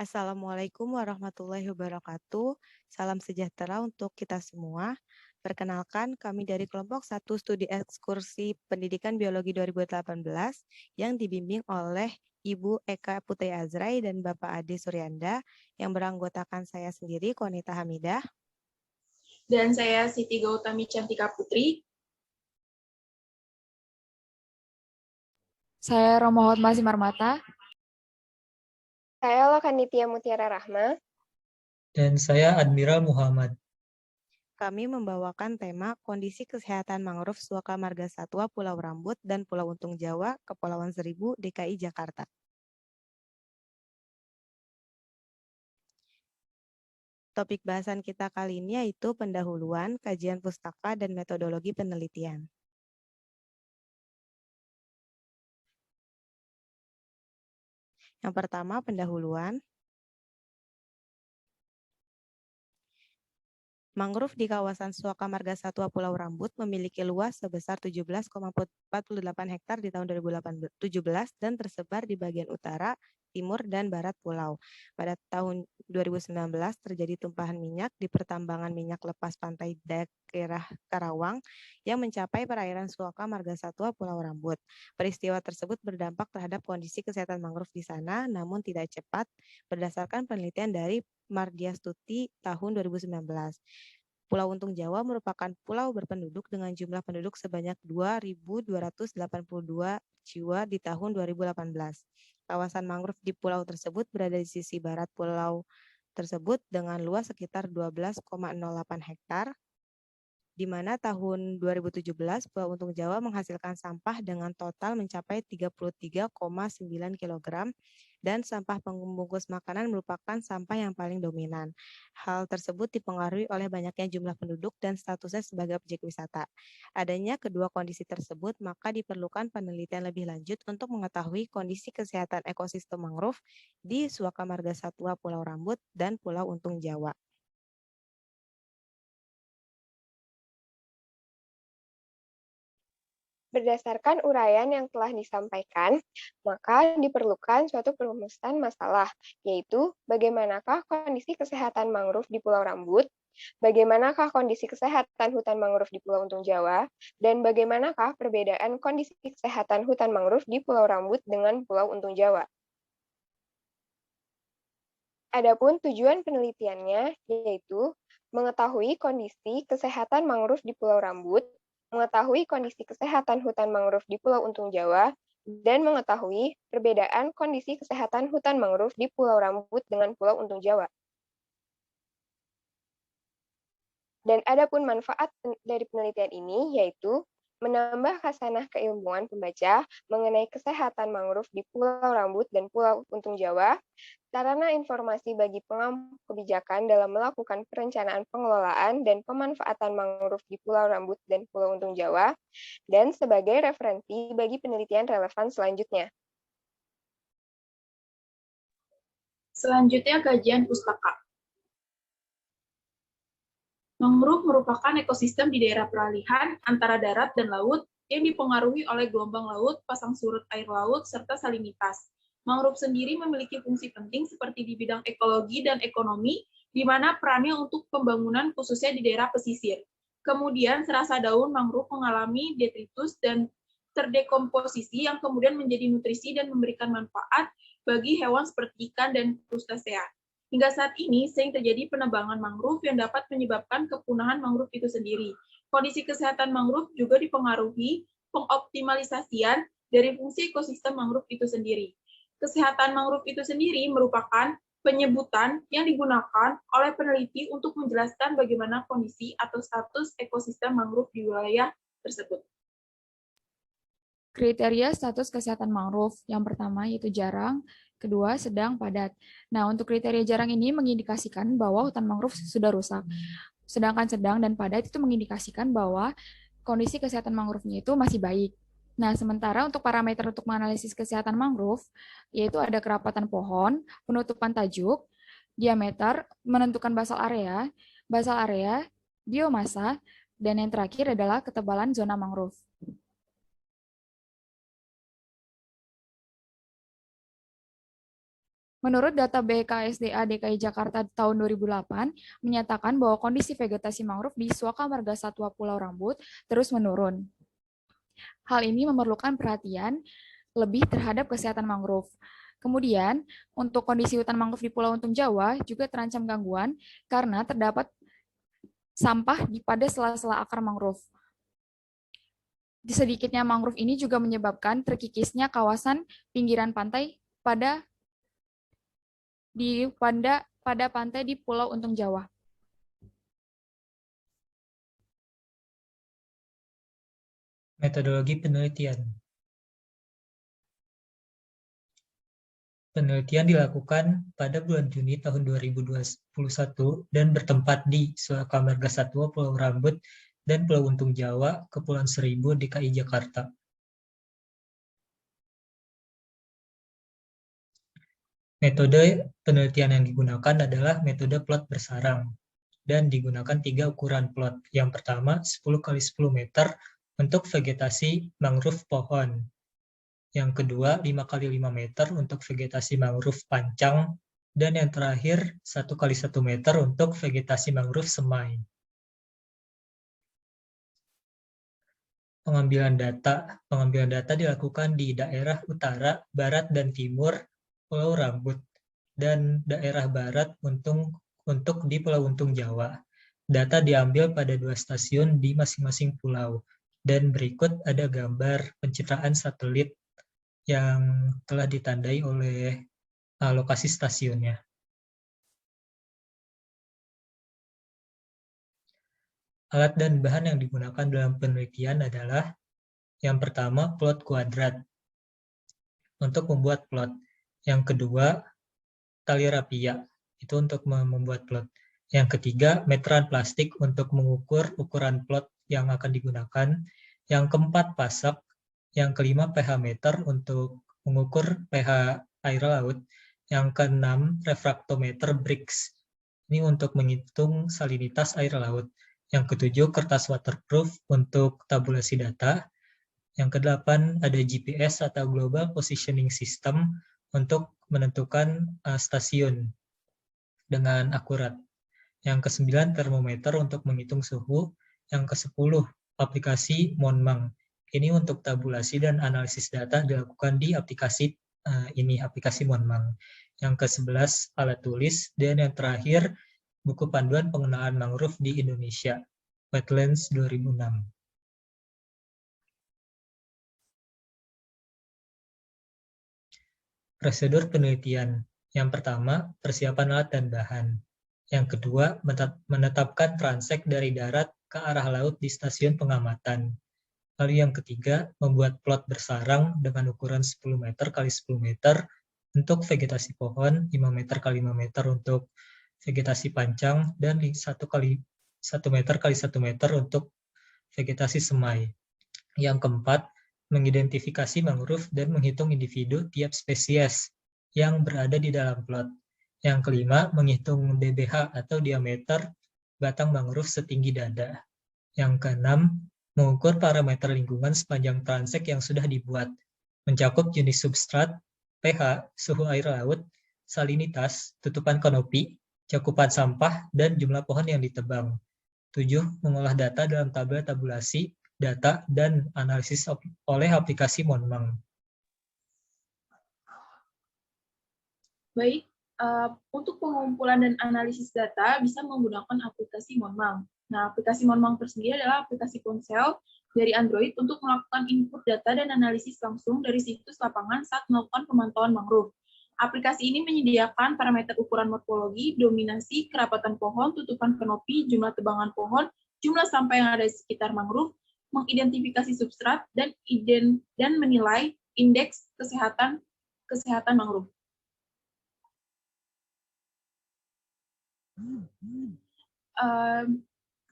Assalamualaikum warahmatullahi wabarakatuh. Salam sejahtera untuk kita semua. Perkenalkan, kami dari kelompok 1 Studi Ekskursi Pendidikan Biologi 2018 yang dibimbing oleh Ibu Eka Putri Azrai dan Bapak Ade Suryanda yang beranggotakan saya sendiri, Konita Hamidah. Dan saya Siti Gautami Cantika Putri. Saya Romo Hotma Simarmata. Saya Lokanitia Mutiara Rahma. Dan saya Admiral Muhammad. Kami membawakan tema Kondisi Kesehatan Mangrove Suaka Marga Satwa Pulau Rambut dan Pulau Untung Jawa, Kepulauan Seribu, DKI Jakarta. Topik bahasan kita kali ini yaitu pendahuluan, kajian pustaka, dan metodologi penelitian. Yang pertama, pendahuluan. Mangrove di kawasan Suaka Marga Satwa Pulau Rambut memiliki luas sebesar 17,48 hektar di tahun 2017 dan tersebar di bagian utara, timur, dan barat pulau. Pada tahun 2019 terjadi tumpahan minyak di pertambangan minyak lepas pantai daerah Karawang yang mencapai perairan Suaka Marga Satwa Pulau Rambut. Peristiwa tersebut berdampak terhadap kondisi kesehatan mangrove di sana, namun tidak cepat berdasarkan penelitian dari Mardiastuti tahun 2019. Pulau Untung Jawa merupakan pulau berpenduduk dengan jumlah penduduk sebanyak 2.282 jiwa di tahun 2018. Kawasan mangrove di pulau tersebut berada di sisi barat pulau tersebut dengan luas sekitar 12,08 hektar, di mana tahun 2017 Pulau Untung Jawa menghasilkan sampah dengan total mencapai 33,9 kg dan sampah pembungkus makanan merupakan sampah yang paling dominan. Hal tersebut dipengaruhi oleh banyaknya jumlah penduduk dan statusnya sebagai objek wisata. Adanya kedua kondisi tersebut, maka diperlukan penelitian lebih lanjut untuk mengetahui kondisi kesehatan ekosistem mangrove di Suaka Marga Satwa Pulau Rambut dan Pulau Untung Jawa. Berdasarkan uraian yang telah disampaikan, maka diperlukan suatu perumusan masalah, yaitu bagaimanakah kondisi kesehatan mangrove di Pulau Rambut, bagaimanakah kondisi kesehatan hutan mangrove di Pulau Untung Jawa, dan bagaimanakah perbedaan kondisi kesehatan hutan mangrove di Pulau Rambut dengan Pulau Untung Jawa. Adapun tujuan penelitiannya yaitu mengetahui kondisi kesehatan mangrove di Pulau Rambut, mengetahui kondisi kesehatan hutan mangrove di Pulau Untung Jawa, dan mengetahui perbedaan kondisi kesehatan hutan mangrove di Pulau Rambut dengan Pulau Untung Jawa. Dan adapun manfaat dari penelitian ini yaitu menambah khasanah keilmuan pembaca mengenai kesehatan mangrove di Pulau Rambut dan Pulau Untung Jawa, sarana informasi bagi pengampu kebijakan dalam melakukan perencanaan pengelolaan dan pemanfaatan mangrove di Pulau Rambut dan Pulau Untung Jawa, dan sebagai referensi bagi penelitian relevan selanjutnya. Selanjutnya, kajian pustaka. Mangrove merupakan ekosistem di daerah peralihan antara darat dan laut yang dipengaruhi oleh gelombang laut, pasang surut air laut, serta salinitas. Mangrove sendiri memiliki fungsi penting seperti di bidang ekologi dan ekonomi, di mana perannya untuk pembangunan khususnya di daerah pesisir. Kemudian, serasa daun mangrove mengalami detritus dan terdekomposisi yang kemudian menjadi nutrisi dan memberikan manfaat bagi hewan seperti ikan dan krustasea. Hingga saat ini, sering terjadi penebangan mangrove yang dapat menyebabkan kepunahan mangrove itu sendiri. Kondisi kesehatan mangrove juga dipengaruhi pengoptimalisasian dari fungsi ekosistem mangrove itu sendiri. Kesehatan mangrove itu sendiri merupakan penyebutan yang digunakan oleh peneliti untuk menjelaskan bagaimana kondisi atau status ekosistem mangrove di wilayah tersebut. Kriteria status kesehatan mangrove yang pertama yaitu jarang, kedua sedang, padat. Nah, untuk kriteria jarang ini mengindikasikan bahwa hutan mangrove sudah rusak. Sedangkan sedang dan padat itu mengindikasikan bahwa kondisi kesehatan mangrove-nya itu masih baik. Nah, sementara untuk parameter untuk menganalisis kesehatan mangrove, yaitu ada kerapatan pohon, penutupan tajuk, diameter, menentukan basal area, biomasa, dan yang terakhir adalah ketebalan zona mangrove. Menurut data BKSDA DKI Jakarta tahun 2008, menyatakan bahwa kondisi vegetasi mangrove di Suaka Marga Satwa Pulau Rambut terus menurun. Hal ini memerlukan perhatian lebih terhadap kesehatan mangrove. Kemudian, untuk kondisi hutan mangrove di Pulau Untung Jawa juga terancam gangguan karena terdapat sampah pada sela-sela akar mangrove. Sedikitnya mangrove ini juga menyebabkan terkikisnya kawasan pinggiran pantai pada pantai di Pulau Untung Jawa. Metodologi penelitian. Penelitian dilakukan pada bulan Juni tahun 2021 dan bertempat di Suaka Marga Satwa Pulau Rambut dan Pulau Untung Jawa, Kepulauan Seribu, DKI Jakarta. Metode penelitian yang digunakan adalah metode plot bersarang dan digunakan 3 ukuran plot. Yang pertama 10 x 10 meter untuk vegetasi mangrove pohon. Yang kedua 5 x 5 meter untuk vegetasi mangrove pancang, dan yang terakhir 1 x 1 meter untuk vegetasi mangrove semai. Pengambilan data dilakukan di daerah utara, barat, dan timur Pulau Rambut dan daerah barat untuk di Pulau Untung Jawa. Data diambil pada 2 stasiun di masing-masing pulau, dan berikut ada gambar pencitraan satelit yang telah ditandai oleh lokasi stasiunnya. Alat dan bahan yang digunakan dalam penelitian adalah yang pertama plot kuadrat untuk membuat plot. Yang kedua tali rapia itu untuk membuat plot. Yang ketiga meteran plastik untuk mengukur ukuran plot yang akan digunakan. Yang keempat pasak. Yang kelima pH meter untuk mengukur pH air laut. Yang keenam refraktometer Briggs. Ini untuk menghitung salinitas air laut. Yang ketujuh kertas waterproof untuk tabulasi data. Yang kedelapan ada GPS atau Global Positioning System untuk menentukan stasiun dengan akurat. Yang ke-9 termometer untuk menghitung suhu. Yang ke-10 aplikasi Monmang. Ini untuk tabulasi dan analisis data dilakukan di aplikasi aplikasi Monmang. Yang ke-11 alat tulis, dan yang terakhir buku panduan pengenalan mangrove di Indonesia, Wetlands 2006. Prosedur penelitian. Yang pertama, persiapan alat dan bahan. Yang kedua, menetapkan transek dari darat ke arah laut di stasiun pengamatan. Lalu yang ketiga, membuat plot bersarang dengan ukuran 10 meter x 10 meter untuk vegetasi pohon, 5 meter x 5 meter untuk vegetasi pancang, dan 1 meter x 1 meter untuk vegetasi semai. Yang keempat, mengidentifikasi mangrove dan menghitung individu tiap spesies yang berada di dalam plot. Yang kelima, menghitung DBH atau diameter batang mangrove setinggi dada. Yang keenam, mengukur parameter lingkungan sepanjang transek yang sudah dibuat, mencakup jenis substrat, pH, suhu air laut, salinitas, tutupan kanopi, cakupan sampah, dan jumlah pohon yang ditebang. 7. Mengolah data dalam tabel tabulasi data dan analisis oleh aplikasi Monmang. Baik, untuk pengumpulan dan analisis data bisa menggunakan aplikasi Monmang. Nah, aplikasi Monmang tersendiri adalah aplikasi ponsel dari Android untuk melakukan input data dan analisis langsung dari situs lapangan saat melakukan pemantauan mangrove. Aplikasi ini menyediakan parameter ukuran morfologi, dominasi, kerapatan pohon, tutupan kanopi, jumlah tebangan pohon, jumlah sampah yang ada di sekitar mangrove, mengidentifikasi substrat, dan menilai indeks kesehatan mangrove.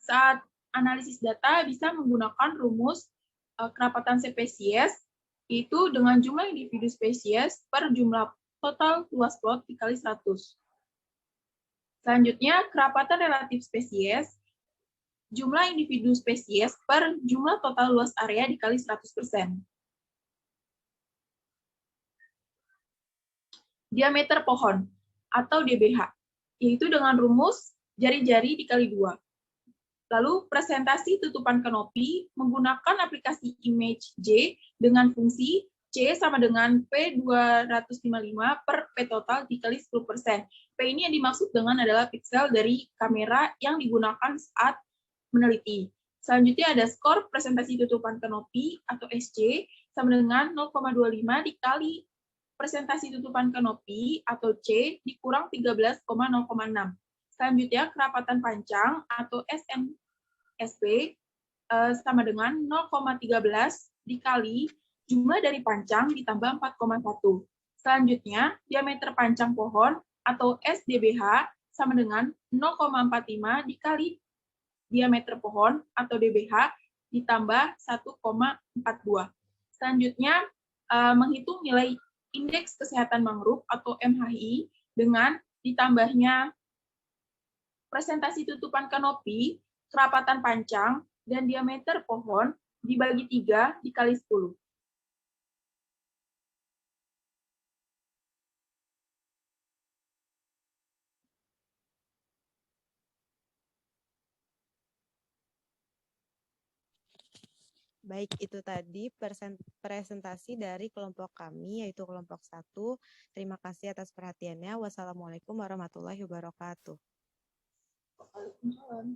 Saat analisis data bisa menggunakan rumus kerapatan spesies, itu dengan jumlah individu spesies per jumlah total luas plot dikali 100. Selanjutnya, kerapatan relatif spesies, jumlah individu spesies per jumlah total luas area dikali 100%. diameter pohon atau DBH, yaitu dengan rumus jari-jari dikali 2. Lalu presentasi tutupan kanopi menggunakan aplikasi ImageJ dengan fungsi C sama dengan P255 per P total dikali 10%. P ini yang dimaksud dengan adalah piksel dari kamera yang digunakan saat meneliti. Selanjutnya ada skor presentasi tutupan kanopi atau SC sama dengan 0,25 dikali presentasi tutupan kanopi atau C dikurang 13,0,6. Selanjutnya kerapatan panjang atau SNSP sama dengan 0,13 dikali jumlah dari panjang ditambah 4,1. Selanjutnya diameter panjang pohon atau SDBH sama dengan 0,45 dikali diameter pohon atau DBH ditambah 1,42. Selanjutnya menghitung nilai indeks kesehatan mangrove atau MHI dengan ditambahnya presentasi tutupan kanopi, kerapatan panjang, dan diameter pohon dibagi 3 dikali 10. Baik, itu tadi presentasi dari kelompok kami, yaitu kelompok 1. Terima kasih atas perhatiannya. Wassalamualaikum warahmatullahi wabarakatuh. Waalaikumsalam.